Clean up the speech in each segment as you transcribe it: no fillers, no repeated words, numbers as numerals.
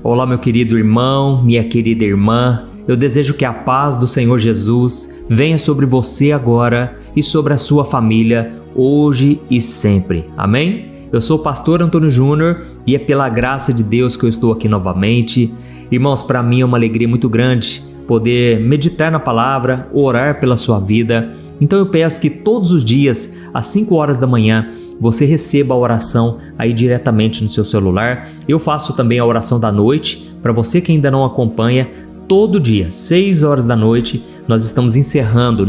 Olá, meu querido irmão, minha querida irmã. Eu desejo que a paz do Senhor Jesus venha sobre você agora e sobre a sua família, hoje e sempre. Amém? Eu sou o pastor Antônio Júnior e é pela graça de Deus que eu estou aqui novamente. Irmãos, para mim é uma alegria muito grande poder meditar na palavra, orar pela sua vida. Então eu peço que todos os dias, às 5 horas da manhã, você receba a oração aí diretamente no seu celular. Eu faço também a oração da noite. Para você que ainda não acompanha, todo dia, 6 horas da noite, nós estamos encerrando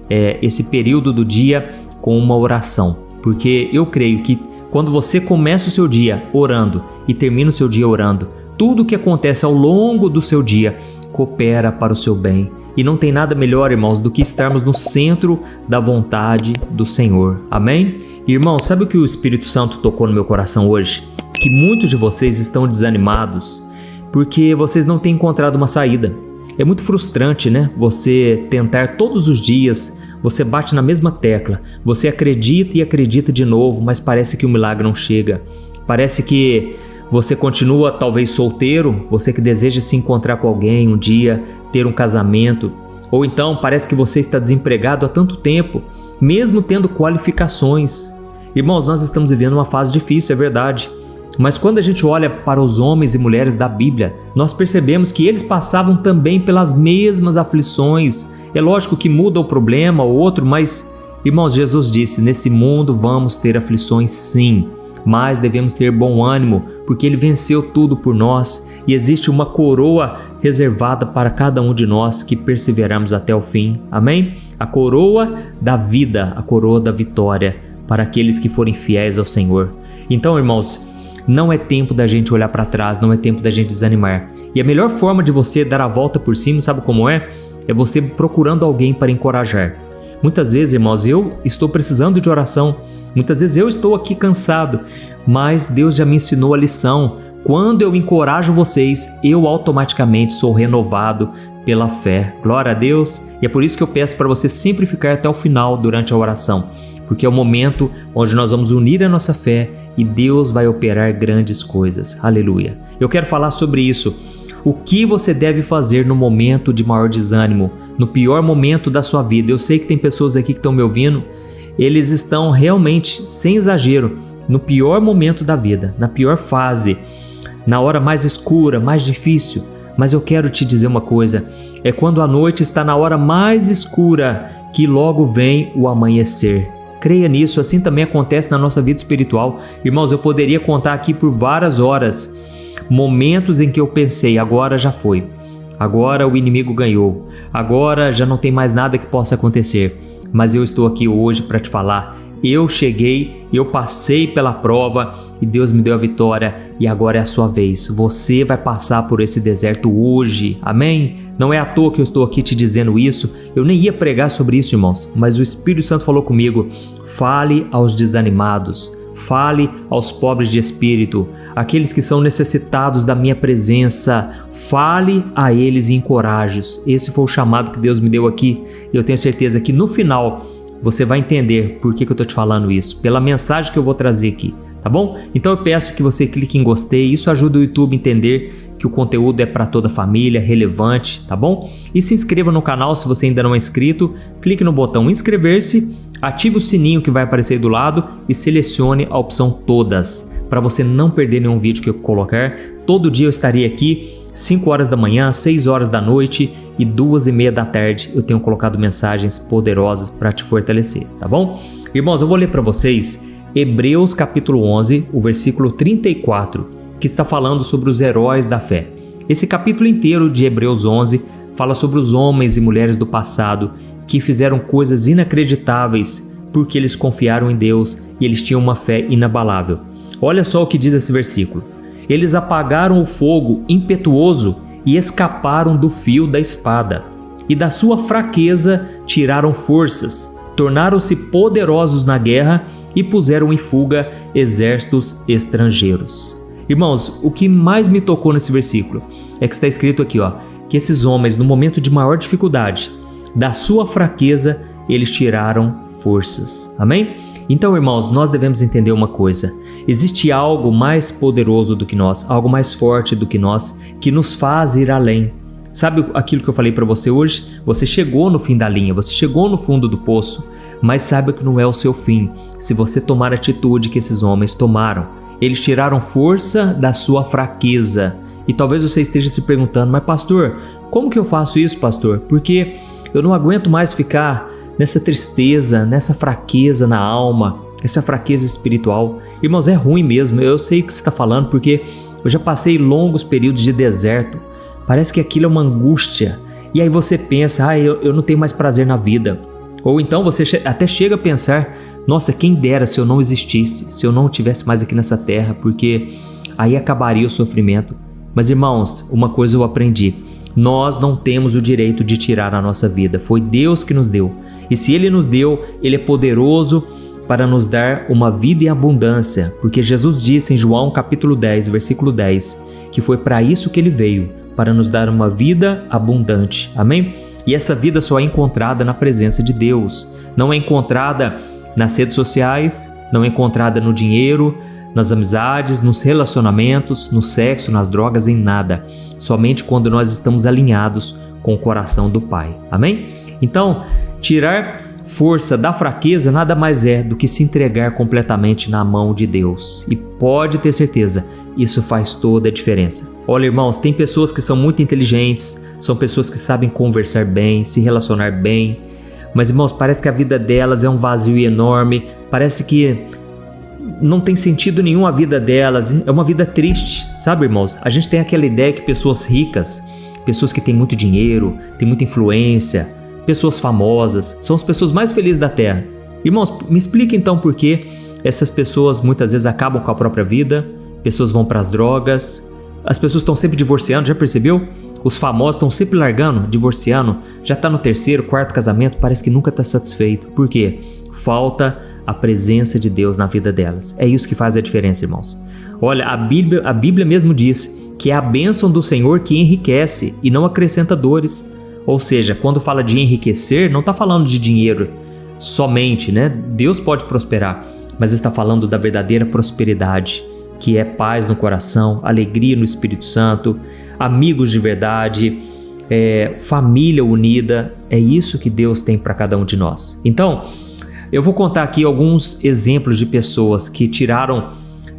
esse período do dia com uma oração. Porque eu creio que quando você começa o seu dia orando e termina o seu dia orando, tudo o que acontece ao longo do seu dia coopera para o seu bem. E não tem nada melhor, irmãos, do que estarmos no centro da vontade do Senhor. Amém? Irmãos, sabe o que o Espírito Santo tocou no meu coração hoje? Que muitos de vocês estão desanimados porque vocês não têm encontrado uma saída. É muito frustrante, né? Você tentar todos os dias, você bate na mesma tecla, você acredita e acredita de novo, mas parece que o milagre não chega. Parece que você continua talvez solteiro, você que deseja se encontrar com alguém um dia, ter um casamento, ou então parece que você está desempregado há tanto tempo, mesmo tendo qualificações. Irmãos, nós estamos vivendo uma fase difícil, é verdade, mas quando a gente olha para os homens e mulheres da Bíblia, nós percebemos que eles passavam também pelas mesmas aflições. É lógico que muda o problema ou outro, mas, irmãos, Jesus disse, nesse mundo vamos ter aflições sim, mas devemos ter bom ânimo, porque Ele venceu tudo por nós e existe uma coroa reservada para cada um de nós que perseveramos até o fim. Amém? A coroa da vida, a coroa da vitória para aqueles que forem fiéis ao Senhor. Então, irmãos, não é tempo da gente olhar para trás, não é tempo da gente desanimar. E a melhor forma de você dar a volta por cima, sabe como é? É você procurando alguém para encorajar. Muitas vezes, irmãos, eu estou precisando de oração. Muitas vezes eu estou aqui cansado, mas Deus já me ensinou a lição. Quando eu encorajo vocês, eu automaticamente sou renovado pela fé. Glória a Deus! E é por isso que eu peço para você sempre ficar até o final durante a oração, porque é o momento onde nós vamos unir a nossa fé e Deus vai operar grandes coisas. Aleluia! Eu quero falar sobre isso. O que você deve fazer no momento de maior desânimo, no pior momento da sua vida. Eu sei que tem pessoas aqui que estão me ouvindo, eles estão realmente, sem exagero, no pior momento da vida, na pior fase, na hora mais escura, mais difícil. Mas eu quero te dizer uma coisa, é quando a noite está na hora mais escura que logo vem o amanhecer. Creia nisso, assim também acontece na nossa vida espiritual. Irmãos, eu poderia contar aqui por várias horas, momentos em que eu pensei, agora já foi, agora o inimigo ganhou, agora já não tem mais nada que possa acontecer. Mas eu estou aqui hoje para te falar, eu cheguei, eu passei pela prova e Deus me deu a vitória e agora é a sua vez. Você vai passar por esse deserto hoje, amém? Não é à toa que eu estou aqui te dizendo isso, eu nem ia pregar sobre isso, irmãos, mas o Espírito Santo falou comigo, fale aos desanimados, fale aos pobres de espírito, aqueles que são necessitados da minha presença, fale a eles e encoraje-os. Esse foi o chamado que Deus me deu aqui e eu tenho certeza que no final você vai entender por que eu estou te falando isso, pela mensagem que eu vou trazer aqui, tá bom? Então eu peço que você clique em gostei, isso ajuda o YouTube a entender que o conteúdo é para toda a família, relevante, tá bom? E se inscreva no canal se você ainda não é inscrito, clique no botão inscrever-se, ative o sininho que vai aparecer aí do lado e selecione a opção todas, para você não perder nenhum vídeo que eu colocar. Todo dia eu estarei aqui, 5 horas da manhã, 6 horas da noite e 2:30 da tarde eu tenho colocado mensagens poderosas para te fortalecer, tá bom? Irmãos, eu vou ler para vocês Hebreus capítulo 11, o versículo 34, que está falando sobre os heróis da fé. Esse capítulo inteiro de Hebreus 11 fala sobre os homens e mulheres do passado que fizeram coisas inacreditáveis porque eles confiaram em Deus e eles tinham uma fé inabalável. Olha só o que diz esse versículo. Eles apagaram o fogo impetuoso e escaparam do fio da espada, e da sua fraqueza tiraram forças, tornaram-se poderosos na guerra e puseram em fuga exércitos estrangeiros. Irmãos, o que mais me tocou nesse versículo é que está escrito aqui, que esses homens, no momento de maior dificuldade, da sua fraqueza, eles tiraram forças. Amém? Então, irmãos, nós devemos entender uma coisa. Existe algo mais poderoso do que nós, algo mais forte do que nós, que nos faz ir além. Sabe aquilo que eu falei para você hoje? Você chegou no fim da linha, você chegou no fundo do poço, mas saiba que não é o seu fim. Se você tomar a atitude que esses homens tomaram, eles tiraram força da sua fraqueza. E talvez você esteja se perguntando, mas pastor, como que eu faço isso, pastor? Porque eu não aguento mais ficar nessa tristeza, nessa fraqueza na alma, essa fraqueza espiritual. Irmãos, é ruim mesmo, eu sei o que você está falando, porque eu já passei longos períodos de deserto. Parece que aquilo é uma angústia. E aí você pensa, eu não tenho mais prazer na vida. Ou então você até chega a pensar, nossa, quem dera se eu não existisse, se eu não estivesse mais aqui nessa terra, porque aí acabaria o sofrimento. Mas irmãos, uma coisa eu aprendi, nós não temos o direito de tirar a nossa vida, foi Deus que nos deu. E se Ele nos deu, Ele é poderoso para nos dar uma vida em abundância, porque Jesus disse em João capítulo 10, versículo 10, que foi para isso que Ele veio, para nos dar uma vida abundante, amém? E essa vida só é encontrada na presença de Deus, não é encontrada nas redes sociais, não é encontrada no dinheiro, nas amizades, nos relacionamentos, no sexo, nas drogas, em nada. Somente quando nós estamos alinhados com o coração do Pai. Amém? Então, tirar força da fraqueza nada mais é do que se entregar completamente na mão de Deus. E pode ter certeza, isso faz toda a diferença. Olha, irmãos, tem pessoas que são muito inteligentes, são pessoas que sabem conversar bem, se relacionar bem. Mas, irmãos, parece que a vida delas é um vazio enorme, parece que não tem sentido nenhum a vida delas, é uma vida triste, sabe, irmãos? A gente tem aquela ideia que pessoas ricas, pessoas que têm muito dinheiro, têm muita influência, pessoas famosas, são as pessoas mais felizes da Terra. Irmãos, me explica então por que essas pessoas muitas vezes acabam com a própria vida, pessoas vão para as drogas, as pessoas estão sempre divorciando, já percebeu? Os famosos estão sempre largando, divorciando, já está no 3º, 4º casamento, parece que nunca está satisfeito. Por quê? Falta a presença de Deus na vida delas. É isso que faz a diferença, irmãos. Olha, a Bíblia mesmo diz que é a bênção do Senhor que enriquece e não acrescenta dores. Ou seja, quando fala de enriquecer, não está falando de dinheiro somente, né? Deus pode prosperar, mas está falando da verdadeira prosperidade, que é paz no coração, alegria no Espírito Santo, amigos de verdade, família unida. É isso que Deus tem para cada um de nós. Então, eu vou contar aqui alguns exemplos de pessoas que tiraram,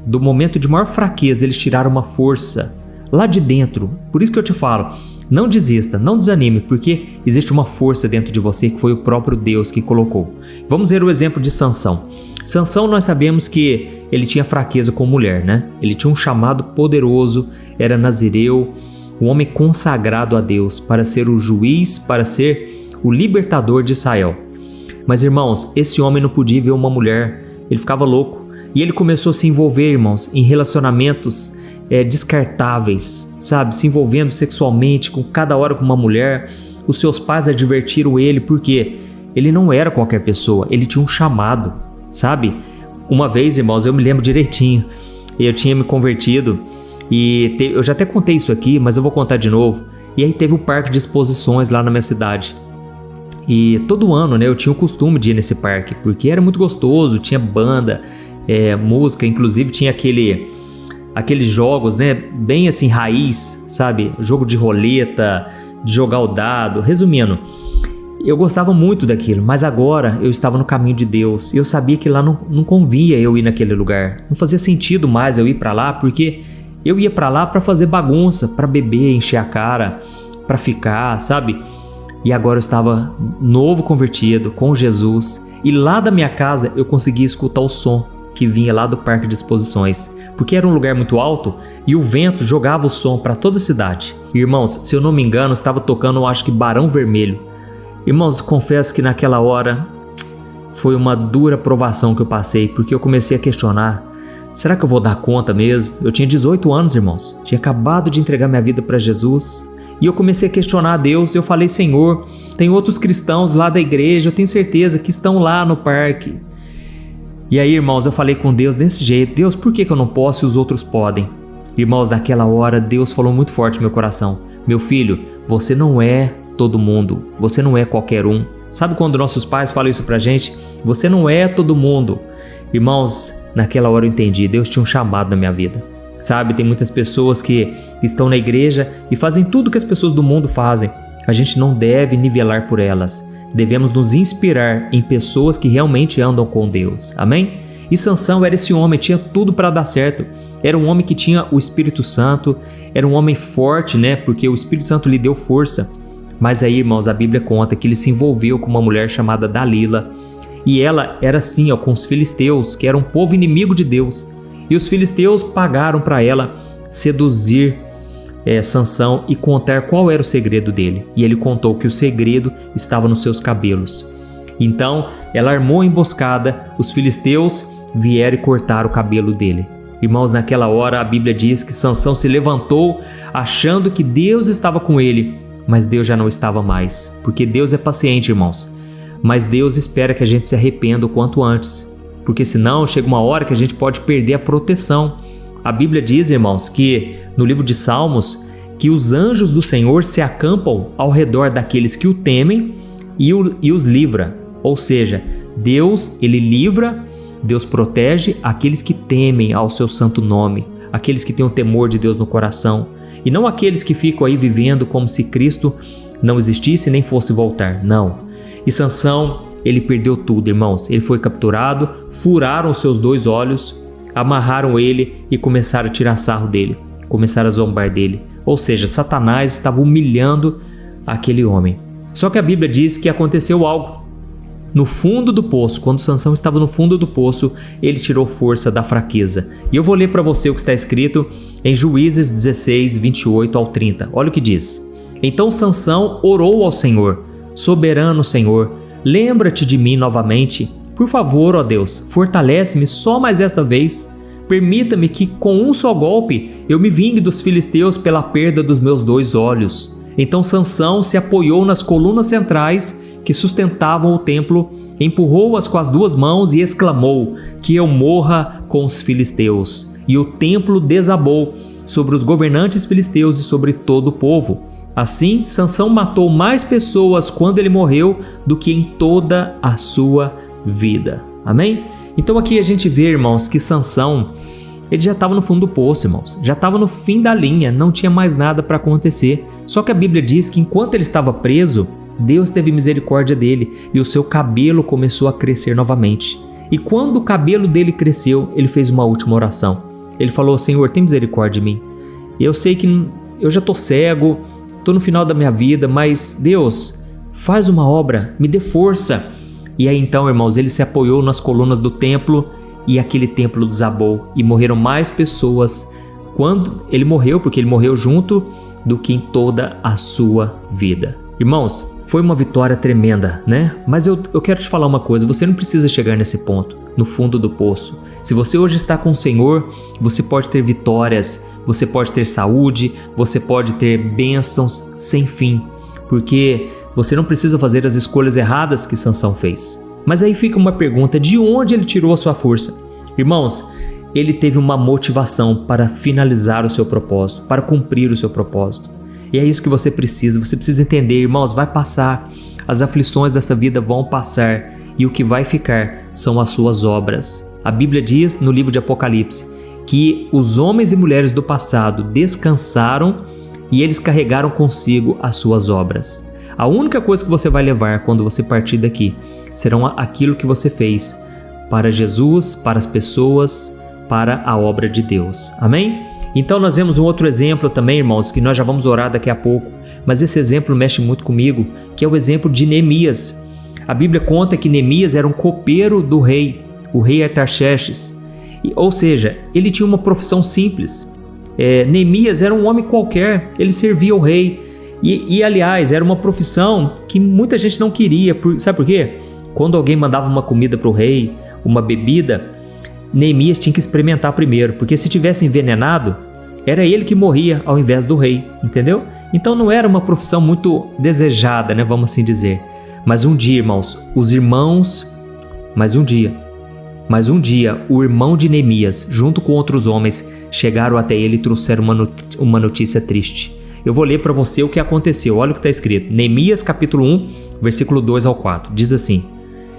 do momento de maior fraqueza, eles tiraram uma força lá de dentro. Por isso que eu te falo, não desista, não desanime, porque existe uma força dentro de você que foi o próprio Deus que colocou. Vamos ver o exemplo de Sansão. Sansão, nós sabemos que ele tinha fraqueza com mulher, né? Ele tinha um chamado poderoso, era nazireu, um homem consagrado a Deus para ser o juiz, para ser o libertador de Israel. Mas, irmãos, esse homem não podia ver uma mulher, ele ficava louco. E ele começou a se envolver, irmãos, em relacionamentos descartáveis, sabe? Se envolvendo sexualmente com cada hora com uma mulher. Os seus pais advertiram ele porque ele não era qualquer pessoa, ele tinha um chamado, sabe? Uma vez, irmãos, eu me lembro direitinho, eu tinha me convertido e eu já até contei isso aqui, mas eu vou contar de novo. E aí teve um parque de exposições lá na minha cidade. E todo ano, né, eu tinha o costume de ir nesse parque, porque era muito gostoso, tinha banda, música, inclusive tinha aqueles jogos, né, bem assim, raiz, sabe? Jogo de roleta, de jogar o dado. Resumindo, eu gostava muito daquilo, mas agora eu estava no caminho de Deus e eu sabia que lá não convinha eu ir naquele lugar. Não fazia sentido mais eu ir para lá, porque eu ia para lá para fazer bagunça, para beber, encher a cara, para ficar, sabe? E agora eu estava novo convertido, com Jesus, e lá da minha casa eu conseguia escutar o som que vinha lá do parque de exposições, porque era um lugar muito alto e o vento jogava o som para toda a cidade. Irmãos, se eu não me engano, estava tocando, eu acho que Barão Vermelho. Irmãos, confesso que naquela hora foi uma dura provação que eu passei, porque eu comecei a questionar, será que eu vou dar conta mesmo? Eu tinha 18 anos, irmãos, tinha acabado de entregar minha vida para Jesus. E eu comecei a questionar a Deus, eu falei, Senhor, tem outros cristãos lá da igreja, eu tenho certeza que estão lá no parque. E aí, irmãos, eu falei com Deus desse jeito, Deus, por que eu não posso e os outros podem? Irmãos, naquela hora, Deus falou muito forte no meu coração, meu filho, você não é todo mundo, você não é qualquer um. Sabe quando nossos pais falam isso pra gente? Você não é todo mundo. Irmãos, naquela hora eu entendi, Deus tinha um chamado na minha vida. Sabe, tem muitas pessoas que estão na igreja e fazem tudo que as pessoas do mundo fazem. A gente não deve nivelar por elas. Devemos nos inspirar em pessoas que realmente andam com Deus. Amém? E Sansão era esse homem, tinha tudo para dar certo. Era um homem que tinha o Espírito Santo, era um homem forte, né? Porque o Espírito Santo lhe deu força. Mas aí, irmãos, a Bíblia conta que ele se envolveu com uma mulher chamada Dalila. E ela era assim, com os filisteus, que era um povo inimigo de Deus. E os filisteus pagaram para ela seduzir Sansão e contar qual era o segredo dele. E ele contou que o segredo estava nos seus cabelos. Então, ela armou a emboscada, os filisteus vieram e cortaram o cabelo dele. Irmãos, naquela hora a Bíblia diz que Sansão se levantou achando que Deus estava com ele, mas Deus já não estava mais, porque Deus é paciente, irmãos. Mas Deus espera que a gente se arrependa o quanto antes, porque senão chega uma hora que a gente pode perder a proteção. A Bíblia diz, irmãos, que no livro de Salmos, que os anjos do Senhor se acampam ao redor daqueles que o temem e os livra. Ou seja, Deus, ele livra, Deus protege aqueles que temem ao seu santo nome, aqueles que têm o temor de Deus no coração, e não aqueles que ficam aí vivendo como se Cristo não existisse nem fosse voltar. Não. E Sansão, ele perdeu tudo, irmãos. Ele foi capturado, furaram os seus 2 olhos, amarraram ele e começaram a tirar sarro dele, começaram a zombar dele. Ou seja, Satanás estava humilhando aquele homem. Só que a Bíblia diz que aconteceu algo. No fundo do poço, quando Sansão estava no fundo do poço, ele tirou força da fraqueza. E eu vou ler para você o que está escrito em Juízes 16, 28 ao 30. Olha o que diz. Então Sansão orou ao Senhor: soberano Senhor, lembra-te de mim novamente. Por favor, ó Deus, fortalece-me só mais esta vez. Permita-me que com um só golpe eu me vingue dos filisteus pela perda dos meus 2 olhos. Então Sansão se apoiou nas colunas centrais que sustentavam o templo, empurrou-as com as 2 mãos e exclamou: que eu morra com os filisteus. E o templo desabou sobre os governantes filisteus e sobre todo o povo. Assim, Sansão matou mais pessoas quando ele morreu do que em toda a sua vida. Amém? Então aqui a gente vê, irmãos, que Sansão, ele já estava no fundo do poço, irmãos. Já estava no fim da linha, não tinha mais nada para acontecer. Só que a Bíblia diz que enquanto ele estava preso, Deus teve misericórdia dele e o seu cabelo começou a crescer novamente. E quando o cabelo dele cresceu, ele fez uma última oração. Ele falou: Senhor, tem misericórdia de mim. Eu sei que eu já estou cego, estou no final da minha vida, mas Deus, faz uma obra, me dê força. E aí então, irmãos, ele se apoiou nas colunas do templo e aquele templo desabou e morreram mais pessoas quando ele morreu, porque ele morreu junto, do que em toda a sua vida. Irmãos, foi uma vitória tremenda, né? Mas eu quero te falar uma coisa, você não precisa chegar nesse ponto, no fundo do poço. Se você hoje está com o Senhor, você pode ter vitórias, você pode ter saúde, você pode ter bênçãos sem fim, porque você não precisa fazer as escolhas erradas que Sansão fez. Mas aí fica uma pergunta: de onde ele tirou a sua força? Irmãos, ele teve uma motivação para finalizar o seu propósito, para cumprir o seu propósito. E é isso que você precisa entender, irmãos, vai passar, as aflições dessa vida vão passar e o que vai ficar são as suas obras. A Bíblia diz no livro de Apocalipse que os homens e mulheres do passado descansaram e eles carregaram consigo as suas obras. A única coisa que você vai levar quando você partir daqui serão aquilo que você fez para Jesus, para as pessoas, para a obra de Deus. Amém? Então nós vemos um outro exemplo também, irmãos, que nós já vamos orar daqui a pouco, mas esse exemplo mexe muito comigo, que é o exemplo de Neemias. A Bíblia conta que Neemias era um copeiro do rei, o rei Artaxerxes, ou seja, ele tinha uma profissão simples. Neemias era um homem qualquer, ele servia ao rei e aliás, era uma profissão que muita gente não queria, sabe por quê? Quando alguém mandava uma comida para o rei, uma bebida, Neemias tinha que experimentar primeiro, porque se tivesse envenenado, era ele que morria ao invés do rei, entendeu? Então não era uma profissão muito desejada, né, vamos assim dizer. Mas um dia, irmãos, Mas um dia, o irmão de Neemias, junto com outros homens, chegaram até ele e trouxeram uma notícia triste. Eu vou ler para você o que aconteceu. Olha o que está escrito. Neemias capítulo 1, versículo 2 ao 4. Diz assim: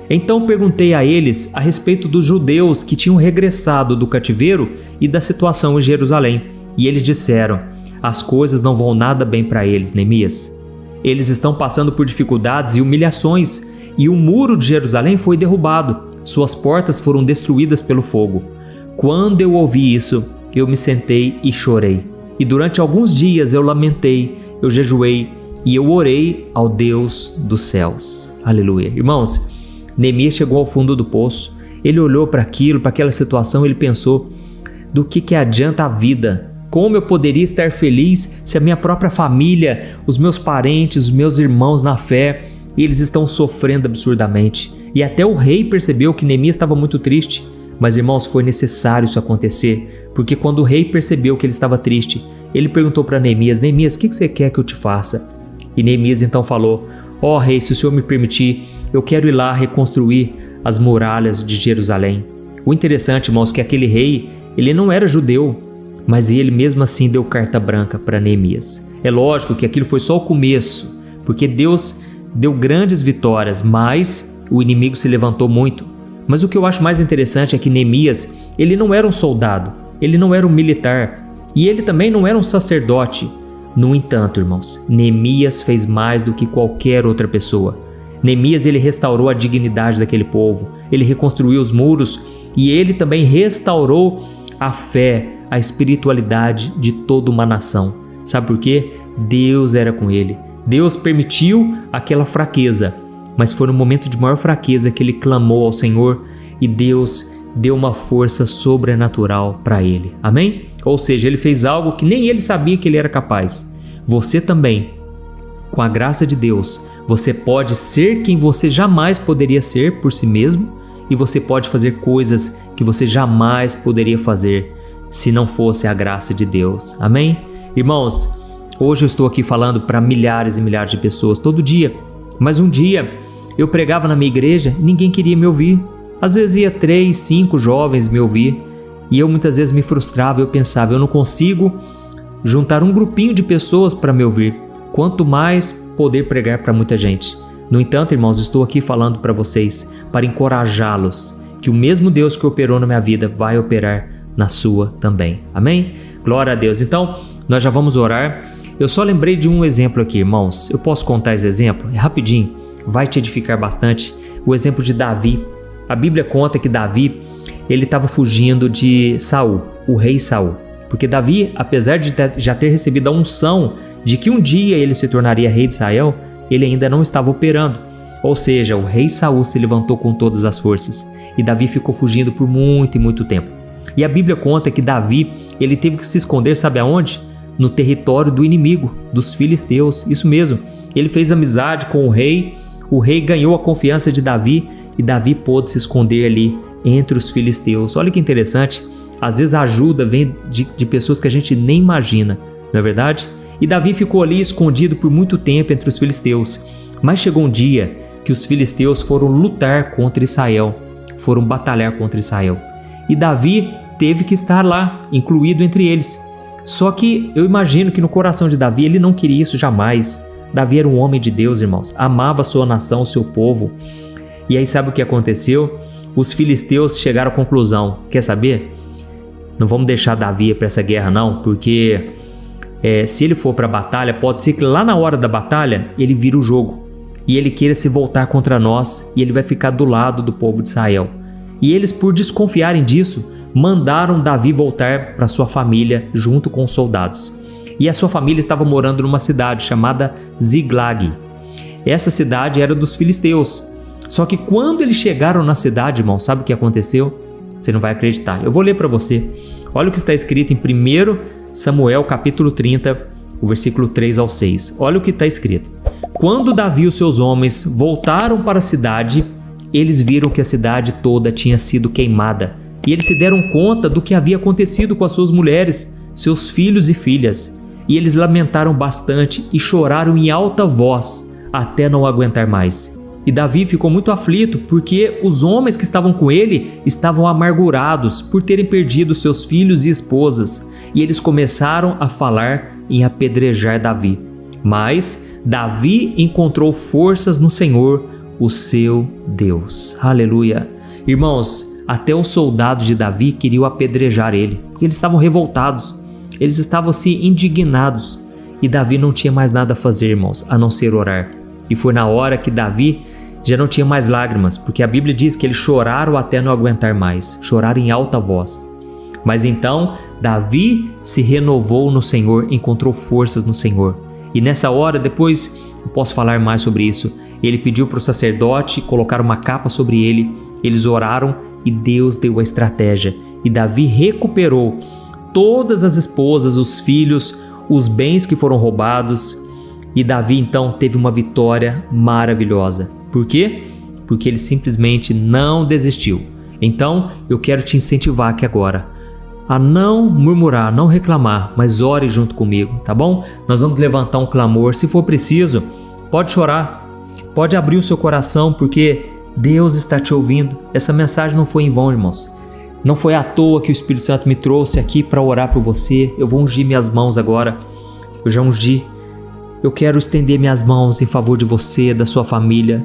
Então perguntei a eles a respeito dos judeus que tinham regressado do cativeiro e da situação em Jerusalém. E eles disseram: as coisas não vão nada bem para eles, Neemias. Eles estão passando por dificuldades e humilhações, e o muro de Jerusalém foi derrubado. Suas portas foram destruídas pelo fogo. Quando eu ouvi isso, eu me sentei e chorei. E durante alguns dias eu lamentei, eu jejuei e eu orei ao Deus dos céus. Aleluia. Irmãos, Neemias chegou ao fundo do poço. Ele olhou para aquilo, para aquela situação, ele pensou: do que adianta a vida? Como eu poderia estar feliz se a minha própria família, os meus parentes, os meus irmãos na fé, eles estão sofrendo absurdamente? E até o rei percebeu que Neemias estava muito triste. Mas, irmãos, foi necessário isso acontecer, porque quando o rei percebeu que ele estava triste, ele perguntou para Neemias: Neemias, o que você quer que eu te faça? E Neemias então falou: ó rei, se o senhor me permitir, eu quero ir lá reconstruir as muralhas de Jerusalém. O interessante, irmãos, é que aquele rei, ele não era judeu, mas ele mesmo assim deu carta branca para Neemias. É lógico que aquilo foi só o começo, porque Deus deu grandes vitórias, mas o inimigo se levantou muito. Mas o que eu acho mais interessante é que Neemias, ele não era um soldado, ele não era um militar, e ele também não era um sacerdote. No entanto, irmãos, Neemias fez mais do que qualquer outra pessoa. Neemias, ele restaurou a dignidade daquele povo, ele reconstruiu os muros e ele também restaurou a fé, a espiritualidade de toda uma nação. Sabe por quê? Deus era com ele. Deus permitiu aquela fraqueza, mas foi no momento de maior fraqueza que ele clamou ao Senhor e Deus deu uma força sobrenatural para ele. Amém? Ou seja, ele fez algo que nem ele sabia que ele era capaz. Você também, com a graça de Deus, você pode ser quem você jamais poderia ser por si mesmo, e você pode fazer coisas que você jamais poderia fazer se não fosse a graça de Deus. Amém? Irmãos, hoje eu estou aqui falando para milhares e milhares de pessoas todo dia, mas um dia eu pregava na minha igreja e ninguém queria me ouvir. Às vezes ia 3, 5 jovens me ouvir e eu muitas vezes me frustrava. Eu pensava: eu não consigo juntar um grupinho de pessoas para me ouvir, quanto mais poder pregar para muita gente. No entanto, irmãos, estou aqui falando para vocês para encorajá-los que o mesmo Deus que operou na minha vida vai operar na sua também. Amém? Glória a Deus. Então, nós já vamos orar. Eu só lembrei de um exemplo aqui, irmãos. Eu posso contar esse exemplo? É rapidinho, vai te edificar bastante. O exemplo de Davi. A Bíblia conta que Davi, ele estava fugindo de Saul, o rei Saul. Porque Davi, apesar de já ter recebido a unção de que um dia ele se tornaria rei de Israel, ele ainda não estava operando. Ou seja, o rei Saul se levantou com todas as forças e Davi ficou fugindo por muito e muito tempo. E a Bíblia conta que Davi, ele teve que se esconder, sabe aonde? No território do inimigo, dos filisteus. Isso mesmo, ele fez amizade com o rei ganhou a confiança de Davi e Davi pôde se esconder ali entre os filisteus. Olha que interessante, às vezes a ajuda vem de pessoas que a gente nem imagina, não é verdade? E Davi ficou ali escondido por muito tempo entre os filisteus, mas chegou um dia que os filisteus foram lutar contra Israel, foram batalhar contra Israel. E Davi teve que estar lá, incluído entre eles. Só que eu imagino que no coração de Davi ele não queria isso jamais. Davi era um homem de Deus, irmãos, amava a sua nação, o seu povo. E aí sabe o que aconteceu? Os filisteus chegaram à conclusão: quer saber? Não vamos deixar Davi ir para essa guerra não, porque se ele for para a batalha, pode ser que lá na hora da batalha ele vira o jogo e ele queira se voltar contra nós e ele vai ficar do lado do povo de Israel. E eles, por desconfiarem disso, mandaram Davi voltar para sua família junto com os soldados. E a sua família estava morando numa cidade chamada Ziglag. Essa cidade era dos filisteus. Só que quando eles chegaram na cidade, irmão, sabe o que aconteceu? Você não vai acreditar. Eu vou ler para você. Olha o que está escrito em 1 Samuel capítulo 30, o versículo 3 ao 6. Olha o que está escrito. Quando Davi e os seus homens voltaram para a cidade, eles viram que a cidade toda tinha sido queimada. E eles se deram conta do que havia acontecido com as suas mulheres, seus filhos e filhas. E eles lamentaram bastante e choraram em alta voz, até não aguentar mais. E Davi ficou muito aflito, porque os homens que estavam com ele estavam amargurados por terem perdido seus filhos e esposas. E eles começaram a falar em apedrejar Davi. Mas Davi encontrou forças no Senhor, o seu Deus. Aleluia. Irmãos, até os soldados de Davi queriam apedrejar ele, porque eles estavam revoltados, eles estavam assim indignados. E Davi não tinha mais nada a fazer, irmãos, a não ser orar. E foi na hora que Davi já não tinha mais lágrimas, porque a Bíblia diz que eles choraram até não aguentar mais, choraram em alta voz. Mas então Davi se renovou no Senhor, encontrou forças no Senhor. E nessa hora, depois eu posso falar mais sobre isso, ele pediu para o sacerdote colocar uma capa sobre ele, eles oraram e Deus deu a estratégia. E Davi recuperou todas as esposas, os filhos, os bens que foram roubados. E Davi então teve uma vitória maravilhosa. Por quê? Porque ele simplesmente não desistiu. Então eu quero te incentivar aqui agora a não murmurar, não reclamar, mas ore junto comigo, tá bom? Nós vamos levantar um clamor, se for preciso, pode chorar, pode abrir o seu coração, porque Deus está te ouvindo. Essa mensagem não foi em vão, irmãos. Não foi à toa que o Espírito Santo me trouxe aqui para orar por você. Eu vou ungir minhas mãos agora, eu já ungi. Eu quero estender minhas mãos em favor de você, da sua família.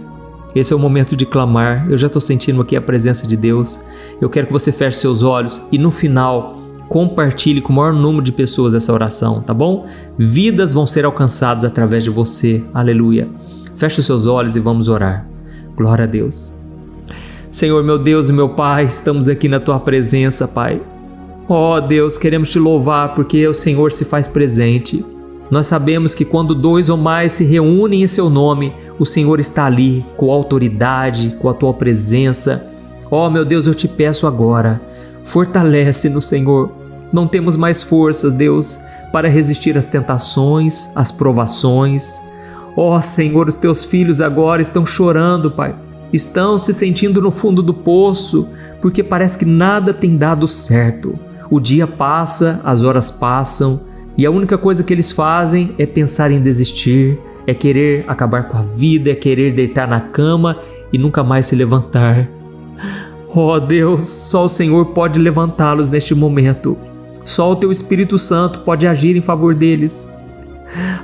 Esse é o momento de clamar. Eu já estou sentindo aqui a presença de Deus. Eu quero que você feche seus olhos e no final compartilhe com o maior número de pessoas essa oração, tá bom? Vidas vão ser alcançadas através de você. Aleluia. Feche os seus olhos e vamos orar. Glória a Deus. Senhor, meu Deus e meu Pai, estamos aqui na Tua presença, Pai. Ó Deus, queremos Te louvar porque o Senhor se faz presente. Nós sabemos que quando 2 ou mais se reúnem em Seu nome, o Senhor está ali com autoridade, com a Tua presença. Ó meu Deus, eu Te peço agora, fortalece-nos, Senhor. Não temos mais forças, Deus, para resistir às tentações, às provações. Ó Senhor, os Teus filhos agora estão chorando, Pai. Estão se sentindo no fundo do poço, porque parece que nada tem dado certo. O dia passa, as horas passam, e a única coisa que eles fazem é pensar em desistir, é querer acabar com a vida, é querer deitar na cama e nunca mais se levantar. Oh Deus, só o Senhor pode levantá-los neste momento. Só o Teu Espírito Santo pode agir em favor deles.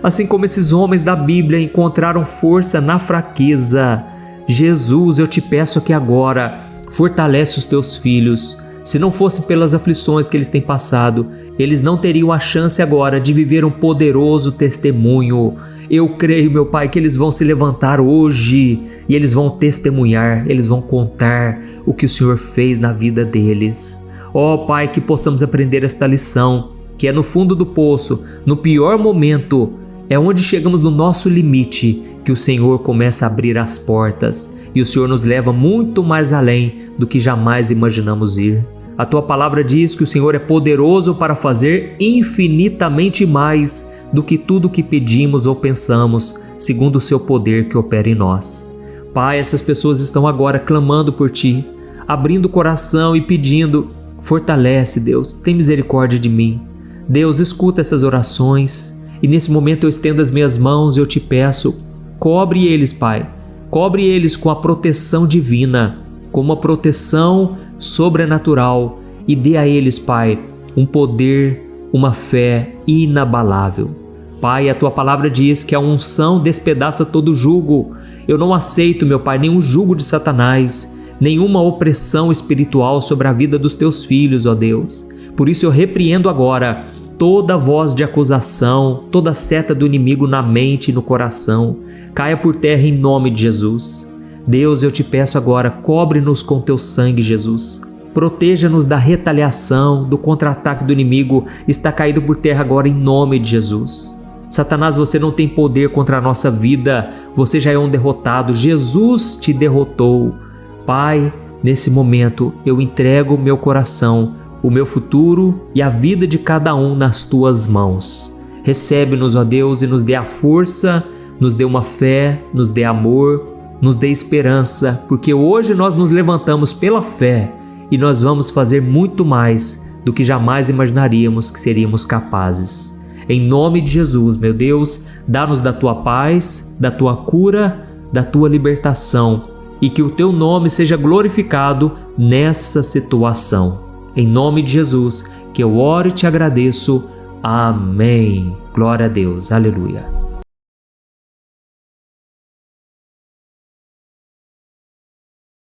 Assim como esses homens da Bíblia encontraram força na fraqueza, Jesus, eu Te peço aqui agora, fortalece os Teus filhos. Se não fosse pelas aflições que eles têm passado, eles não teriam a chance agora de viver um poderoso testemunho. Eu creio, meu Pai, que eles vão se levantar hoje e eles vão testemunhar, eles vão contar o que o Senhor fez na vida deles. Ó Pai, que possamos aprender esta lição, que é no fundo do poço, no pior momento, é onde chegamos no nosso limite, que o Senhor começa a abrir as portas e o Senhor nos leva muito mais além do que jamais imaginamos ir. A Tua palavra diz que o Senhor é poderoso para fazer infinitamente mais do que tudo o que pedimos ou pensamos, segundo o Seu poder que opera em nós. Pai, essas pessoas estão agora clamando por Ti, abrindo o coração e pedindo, fortalece, Deus, tem misericórdia de mim. Deus, escuta essas orações e nesse momento eu estendo as minhas mãos e eu Te peço, cobre eles, Pai, cobre eles com a proteção divina, com uma proteção sobrenatural e dê a eles, Pai, um poder, uma fé inabalável. Pai, a Tua palavra diz que a unção despedaça todo jugo. Eu não aceito, meu Pai, nenhum jugo de Satanás, nenhuma opressão espiritual sobre a vida dos Teus filhos, ó Deus. Por isso eu repreendo agora toda voz de acusação, toda seta do inimigo na mente e no coração. Caia por terra em nome de Jesus. Deus, eu Te peço agora, cobre-nos com Teu sangue, Jesus. Proteja-nos da retaliação, do contra-ataque do inimigo. Está caído por terra agora em nome de Jesus. Satanás, você não tem poder contra a nossa vida. Você já é um derrotado. Jesus te derrotou. Pai, nesse momento eu entrego meu coração, o meu futuro e a vida de cada um nas Tuas mãos. Recebe-nos, ó Deus, e nos dê a força, nos dê uma fé, nos dê amor, nos dê esperança, porque hoje nós nos levantamos pela fé e nós vamos fazer muito mais do que jamais imaginaríamos que seríamos capazes. Em nome de Jesus, meu Deus, dá-nos da Tua paz, da Tua cura, da Tua libertação e que o Teu nome seja glorificado nessa situação. Em nome de Jesus, que eu oro e Te agradeço. Amém. Glória a Deus. Aleluia.